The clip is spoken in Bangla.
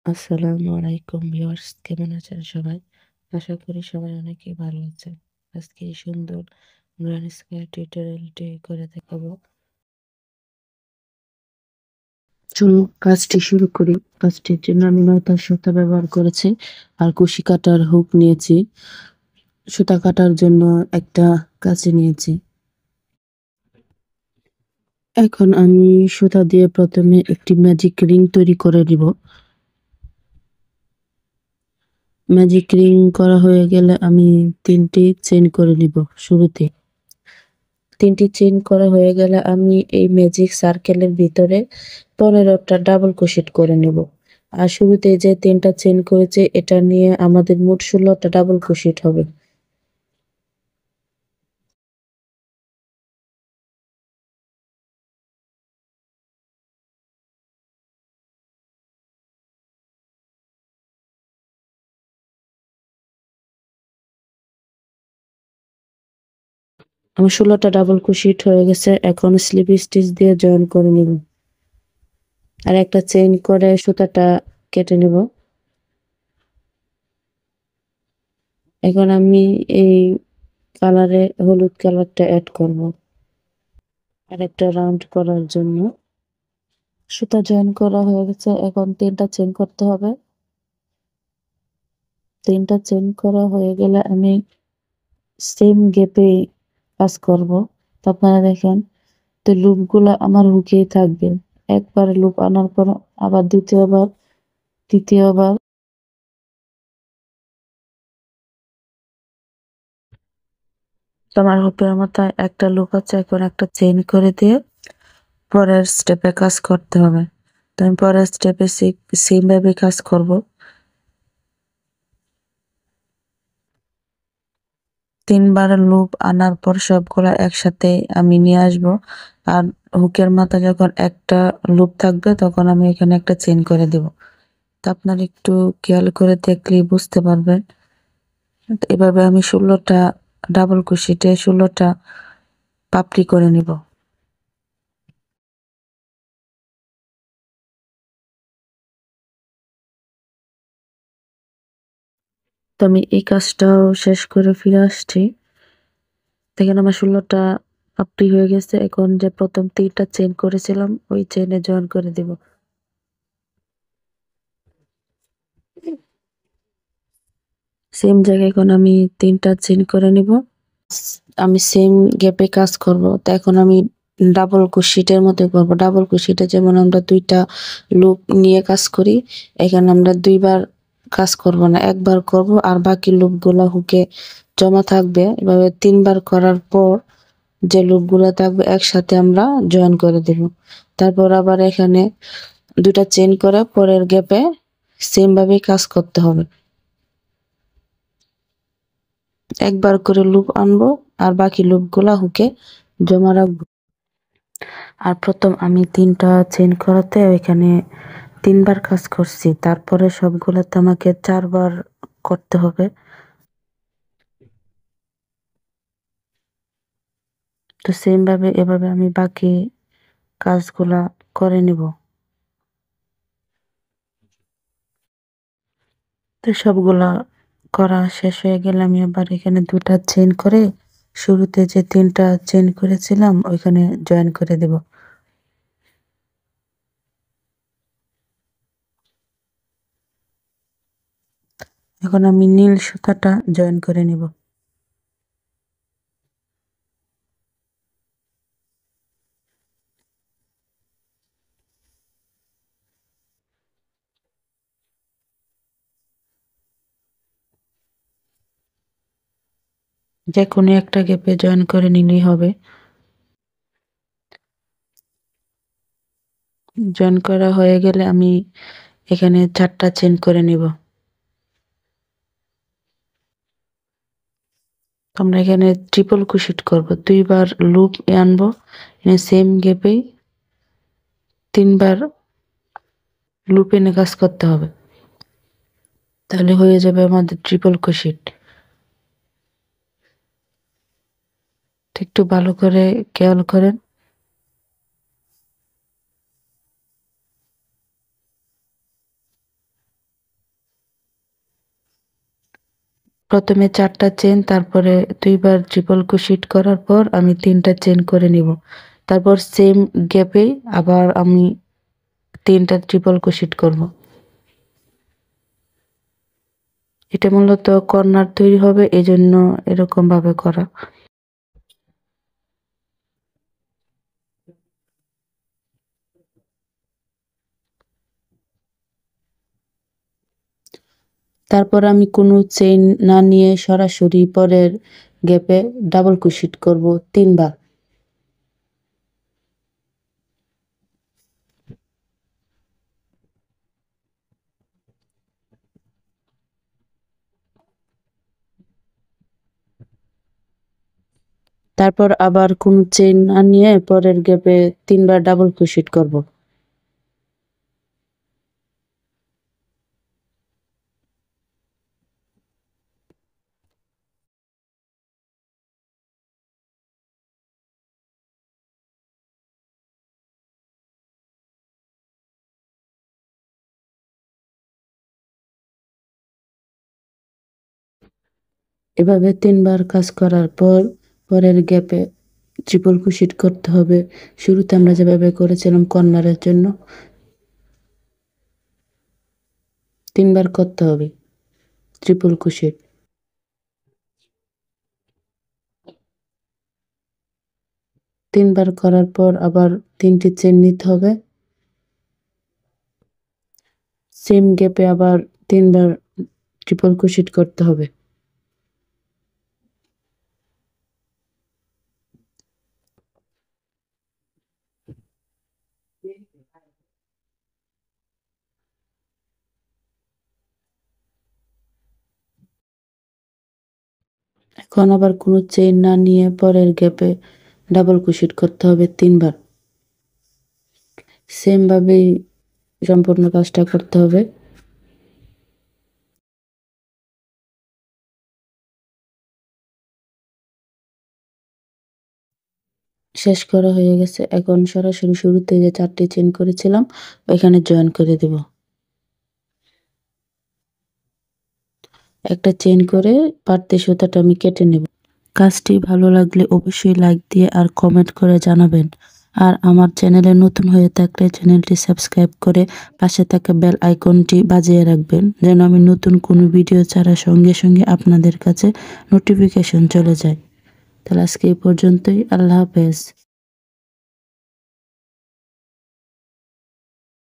আসসালামু আলাইকুম ভিউয়ার্স, কেমন আছেন সবাই? আশা করি সবাই অনেকেই ভালো আছেন। আজকে এই সুন্দর গ্রান স্কয়ার টিউটোরিয়ালটি করে দেখাবো। চলুন কাজটি শুরু করি। কাজটির জন্য আমি ৯টা সুতা ব্যবহার করেছি আর কুশি কাটার হুক নিয়েছি। সুতা কাটার জন্য একটা কাঁচি নিয়েছি। এখন আমি সুতা দিয়ে প্রথমে একটি ম্যাজিক রিং তৈরি করে নিব। ম্যাজিক রিং করা হয়ে গেলে আমি ৩টি চেইন করে নিব শুরুতে। ৩টি চেইন করা হয়ে গেলে আমি এই ম্যাজিক সার্কেলের ভিতরে ১৫টা ডাবল ক্রোশেট করে নেব। আর শুরুতে যে ৩টা চেইন করেছি এটা নিয়ে আমাদের মোট ১৬টা ডাবল ক্রোশেট হবে। আমার ১৬টা ডাবল ক্রোশেট হয়ে গেছে। এখন স্লিপ স্টিচ দিয়ে জয়েন করে নিব। আর একটা চেইন করে সুতাটা কেটে নেব। এখন আমি এই কালারে হলুদ কালারটা অ্যাড করব। আর একটা রাউন্ড করার জন্য সুতা জয়েন করা হয়ে গেছে। এখন ৩টা চেইন করতে হবে। ৩টা চেইন করা হয়ে গেলে আমি সেম গ্যাপে কাজ করব। তো আপনারা দেখেন, তো লুপগুলা আমার হুকেই থাকবে। একবার লুপ আনার পর আবার তৃতীয়বার তো আমার হুকের মাথায় একটা লুপ আছে। এখন একটা চেইন করে দিয়ে পরের স্টেপে কাজ করতে হবে। তো আমি পরের স্টেপে সেম ভাবে কাজ করব। ৩বার লুপ আনার পর সবগুলা একসাথে আমি নিয়ে আসব। আর হুকের মাথায় যখন একটা লুপ থাকবে তখন আমি এখানে একটা চেইন করে দেব। তো আপনারা একটু খেয়াল করে দেখলেই বুঝতে পারবেন। তো এভাবে আমি ১৬টা ডাবল ক্রোশেটে ১৬টা পাপড়ি করে নিব। তো আমি এই কাজটাও শেষ করে ফিরে আসছি। দেখেন আমার ১৬টা পাপড়ি হয়ে গেছে। এখন যে প্রথম ৩টা চেইন করেছিলাম ওই চেইনে জয়েন করে দিব। সেম জায়গায় এখন আমি ৩টা চেইন করে নিব। আমি সেম গ্যাপে কাজ করব। তো এখন আমি ডাবল ক্রোশেটের মধ্যে করব। ডাবল ক্রোশেটে যেমন আমরা ২টা লুপ নিয়ে কাজ করি, এখানে আমরা ২বার কাজ করব না, একবার করব। আর বাকি লুপগুলা হুকে জমা থাকবে। এভাবে ৩বার করার পর যে লুপগুলা থাকবে একসাথে আমরা জয়েন করে দেব। তারপর আবার এখানে ২টা চেইন করে পরের গ্যাপে সেম ভাবে কাজ করতে হবে। একবার করে লুপ আনবো আর বাকি লুপগুলা হুকে জমা রাখবো। আর প্রথম আমি ৩টা চেইন করাতে ওইখানে ৩বার কাজ করছি। তারপরে সবগুলাতে আমাকে ৪বার করতে হবে। তো সেম ভাবে এভাবে আমি বাকি কাজগুলা করে নিব। তো সবগুলা করা শেষ হয়ে গেলে আমি আবার এখানে ২টা চেইন করে শুরুতে যে ৩টা চেইন করেছিলাম ওইখানে জয়েন করে দেব। এখন আমি নীল সুতাটা জয়েন করে নিব। যে কোনো একটা গ্যাপে জয়েন করে নিলেই হবে। জয়েন করা হয়ে গেলে আমি এখানে ৪টা চেইন করে নিব। আমরা এখানে ট্রিপল ক্রোশেট করব। ২বার লুপ আনবো। এখানে সেম গ্যাপেই ৩বার লুপ এনে কাজ করতে হবে। তাহলে হয়ে যাবে আমাদের ট্রিপল ক্রোশেট। একটু ভালো করে খেয়াল করেন। প্রথমে 4টা চেন, তারপরে 2বার ট্রিপল ক্রোশেট করার পর আমি 3টা চেন করে নিব। তারপর সেম গ্যাপে আবার আমি 3টা ট্রিপল ক্রোশেট করব। এটা মূলত কর্নার তৈরি হবে, এজন্য এরকম ভাবে করা। তারপর আমি কোনো চেইন না নিয়ে সরাসরি পরের গ্যাপে ডাবল ক্রোশেট করব 3বার। তারপর আবার কোনো চেইন না নিয়ে পরের গ্যাপে 3বার ডাবল ক্রোশেট করব। এভাবে 3বার কাজ করার পর পরের গ্যাপে ট্রিপল ক্রোশেট করতে হবে। শুরুতে আমরা যেভাবে করেছিলাম কর্নারের জন্য 3বার করতে হবে ট্রিপল ক্রোশেট। 3বার করার পর আবার 3টি চেন নিতে হবে। সেম গ্যাপে আবার 3বার ট্রিপল ক্রোশেট করতে হবে। এখন আবার কোনো চেইন না নিয়ে পরের গ্যাপে ডাবল ক্রোশেট করতে হবে 3বার। সেম ভাবেই সম্পূর্ণ কাজটা করতে হবে। শেষ করা হয়ে গেছে। এখন সরাসরি শুরুতে যে 4টি চেইন করেছিলাম ওইখানে জয়েন করে দেব। একটা চেইন করে পাড়তে সুতাটা আমি কেটে নেব। কাজটি ভালো লাগলে অবশ্যই লাইক দিয়ে আর কমেন্ট করে জানাবেন। আর আমার চ্যানেলে নতুন হয়ে থাকলে চ্যানেলটি সাবস্ক্রাইব করে পাশে থাকা বেল আইকনটি বাজিয়ে রাখবেন, যেন আমি নতুন কোনো ভিডিও ছাড়ার সঙ্গে সঙ্গে আপনাদের কাছে নোটিফিকেশন চলে যায়। তাহলে আজকে এই পর্যন্তই। আল্লাহ হাফেজ।